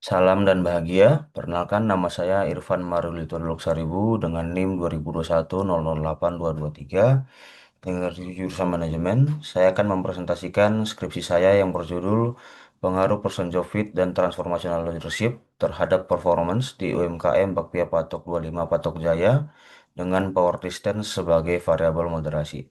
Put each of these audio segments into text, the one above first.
Salam dan bahagia. Perkenalkan nama saya Irfan Marulito Luxaribu dengan NIM 2021008223 dengan jurusan manajemen. Saya akan mempresentasikan skripsi saya yang berjudul Pengaruh Person Job Fit dan Transformational Leadership terhadap Performance di UMKM Bakpia Patok 25 Patok Jaya dengan power distance sebagai variabel moderasi.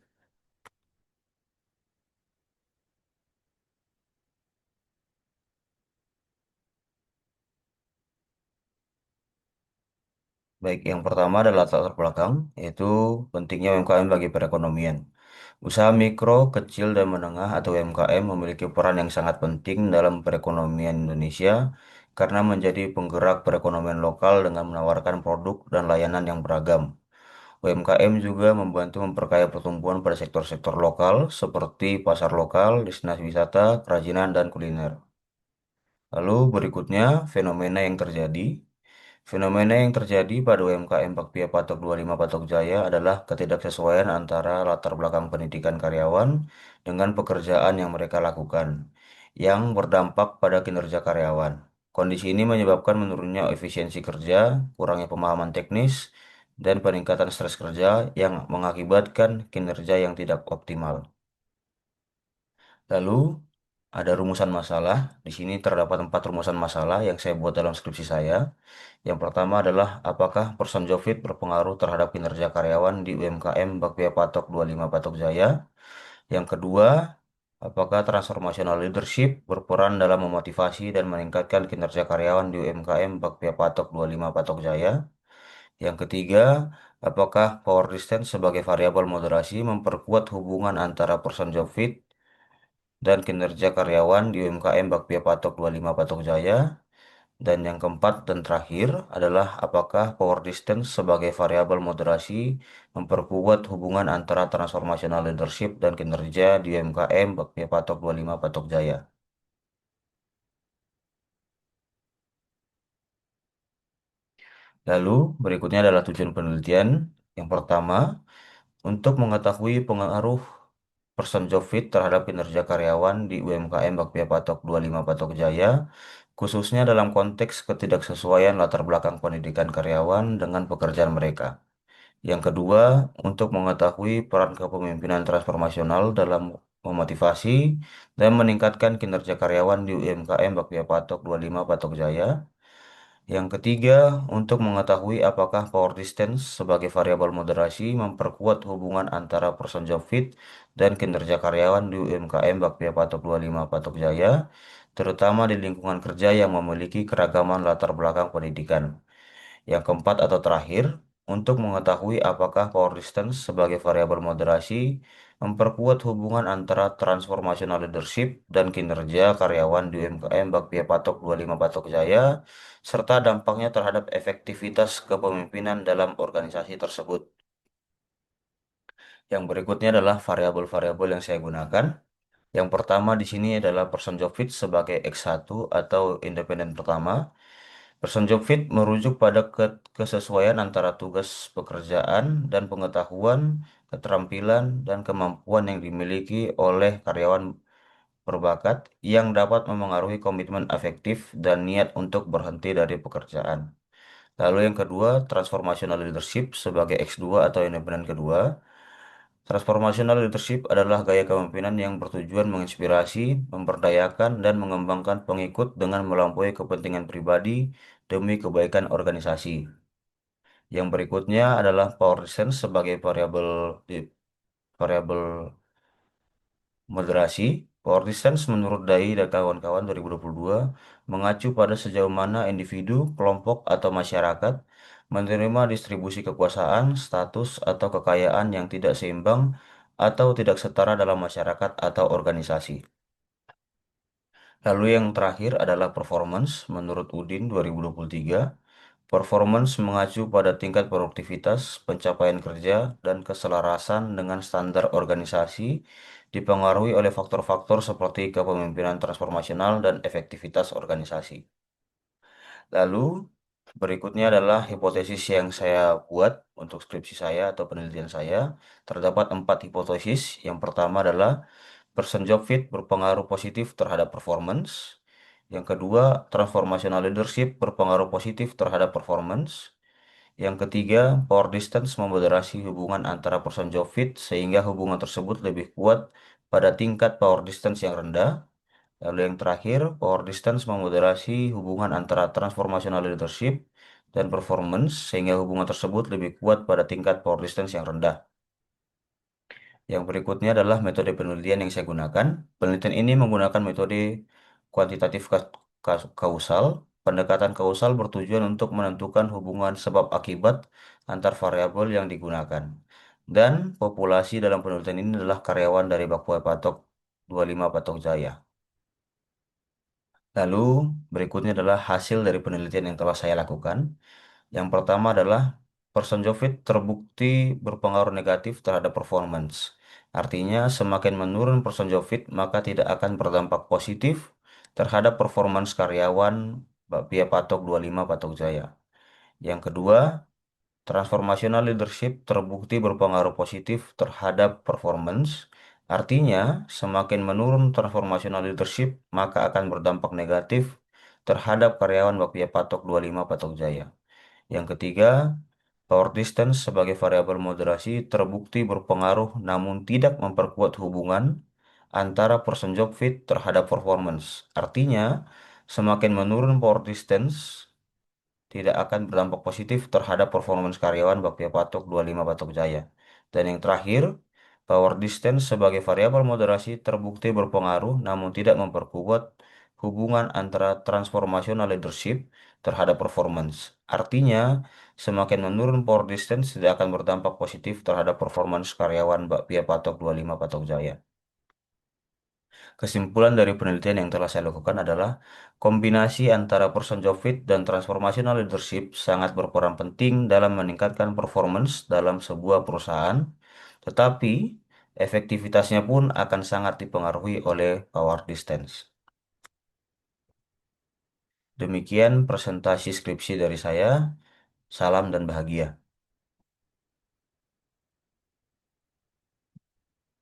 Baik, yang pertama adalah latar belakang, yaitu pentingnya UMKM bagi perekonomian. Usaha mikro, kecil, dan menengah atau UMKM memiliki peran yang sangat penting dalam perekonomian Indonesia karena menjadi penggerak perekonomian lokal dengan menawarkan produk dan layanan yang beragam. UMKM juga membantu memperkaya pertumbuhan pada sektor-sektor lokal seperti pasar lokal, destinasi wisata, kerajinan, dan kuliner. Lalu berikutnya, fenomena yang terjadi. Fenomena yang terjadi pada UMKM Bakpia Patok 25 Patok Jaya adalah ketidaksesuaian antara latar belakang pendidikan karyawan dengan pekerjaan yang mereka lakukan, yang berdampak pada kinerja karyawan. Kondisi ini menyebabkan menurunnya efisiensi kerja, kurangnya pemahaman teknis, dan peningkatan stres kerja yang mengakibatkan kinerja yang tidak optimal. Lalu, ada rumusan masalah. Di sini terdapat 4 rumusan masalah yang saya buat dalam skripsi saya. Yang pertama adalah apakah person job fit berpengaruh terhadap kinerja karyawan di UMKM Bakpia Patok 25 Patok Jaya? Yang kedua, apakah transformational leadership berperan dalam memotivasi dan meningkatkan kinerja karyawan di UMKM Bakpia Patok 25 Patok Jaya? Yang ketiga, apakah power distance sebagai variabel moderasi memperkuat hubungan antara person job fit dan kinerja karyawan di UMKM Bakpia Patok 25 Patok Jaya? Dan yang keempat dan terakhir adalah apakah power distance sebagai variabel moderasi memperkuat hubungan antara transformational leadership dan kinerja di UMKM Bakpia Patok 25 Patok Jaya. Lalu berikutnya adalah tujuan penelitian. Yang pertama, untuk mengetahui pengaruh person job fit terhadap kinerja karyawan di UMKM Bakpia Patok 25 Patok Jaya, khususnya dalam konteks ketidaksesuaian latar belakang pendidikan karyawan dengan pekerjaan mereka. Yang kedua, untuk mengetahui peran kepemimpinan transformasional dalam memotivasi dan meningkatkan kinerja karyawan di UMKM Bakpia Patok 25 Patok Jaya. Yang ketiga, untuk mengetahui apakah power distance sebagai variabel moderasi memperkuat hubungan antara person job fit dan kinerja karyawan di UMKM Bakpia Patok 25 Patok Jaya, terutama di lingkungan kerja yang memiliki keragaman latar belakang pendidikan. Yang keempat atau terakhir, untuk mengetahui apakah power distance sebagai variabel moderasi memperkuat hubungan antara transformational leadership dan kinerja karyawan di UMKM Bakpia Patok 25 Patok Jaya, serta dampaknya terhadap efektivitas kepemimpinan dalam organisasi tersebut. Yang berikutnya adalah variabel-variabel yang saya gunakan. Yang pertama di sini adalah person job fit sebagai X1 atau independen pertama. Person job fit merujuk pada kesesuaian antara tugas pekerjaan dan pengetahuan, keterampilan, dan kemampuan yang dimiliki oleh karyawan berbakat yang dapat memengaruhi komitmen efektif dan niat untuk berhenti dari pekerjaan. Lalu yang kedua, transformational leadership sebagai X2 atau independen kedua. Transformational leadership adalah gaya kepemimpinan yang bertujuan menginspirasi, memberdayakan, dan mengembangkan pengikut dengan melampaui kepentingan pribadi demi kebaikan organisasi. Yang berikutnya adalah power distance sebagai variabel moderasi. Power distance menurut Dai dan kawan-kawan 2022 mengacu pada sejauh mana individu, kelompok, atau masyarakat menerima distribusi kekuasaan, status, atau kekayaan yang tidak seimbang atau tidak setara dalam masyarakat atau organisasi. Lalu yang terakhir adalah performance menurut Udin 2023. Performance mengacu pada tingkat produktivitas, pencapaian kerja, dan keselarasan dengan standar organisasi, dipengaruhi oleh faktor-faktor seperti kepemimpinan transformasional dan efektivitas organisasi. Lalu, berikutnya adalah hipotesis yang saya buat untuk skripsi saya atau penelitian saya. Terdapat 4 hipotesis. Yang pertama adalah person job fit berpengaruh positif terhadap performance. Yang kedua, transformational leadership berpengaruh positif terhadap performance. Yang ketiga, power distance memoderasi hubungan antara person job fit sehingga hubungan tersebut lebih kuat pada tingkat power distance yang rendah. Lalu yang terakhir, power distance memoderasi hubungan antara transformational leadership dan performance sehingga hubungan tersebut lebih kuat pada tingkat power distance yang rendah. Yang berikutnya adalah metode penelitian yang saya gunakan. Penelitian ini menggunakan metode kuantitatif kausal. Pendekatan kausal bertujuan untuk menentukan hubungan sebab akibat antar variabel yang digunakan. Dan populasi dalam penelitian ini adalah karyawan dari Bakpua Patok 25 Patok Jaya. Lalu berikutnya adalah hasil dari penelitian yang telah saya lakukan. Yang pertama adalah person Jovit terbukti berpengaruh negatif terhadap performance. Artinya, semakin menurun person Jovit, maka tidak akan berdampak positif terhadap performance karyawan Bakpia Patok 25 Patok Jaya. Yang kedua, transformational leadership terbukti berpengaruh positif terhadap performance. Artinya, semakin menurun transformational leadership, maka akan berdampak negatif terhadap karyawan Bakpia Patok 25 Patok Jaya. Yang ketiga, power distance sebagai variabel moderasi terbukti berpengaruh namun tidak memperkuat hubungan antara person job fit terhadap performance. Artinya, semakin menurun power distance tidak akan berdampak positif terhadap performance karyawan Bakpia Patok 25 Patok Jaya. Dan yang terakhir, power distance sebagai variabel moderasi terbukti berpengaruh namun tidak memperkuat hubungan antara transformational leadership terhadap performance. Artinya, semakin menurun power distance tidak akan berdampak positif terhadap performance karyawan Bakpia Patok 25 Patok Jaya. Kesimpulan dari penelitian yang telah saya lakukan adalah kombinasi antara person job fit dan transformational leadership sangat berperan penting dalam meningkatkan performance dalam sebuah perusahaan, tetapi efektivitasnya pun akan sangat dipengaruhi oleh power distance. Demikian presentasi skripsi dari saya. Salam dan bahagia.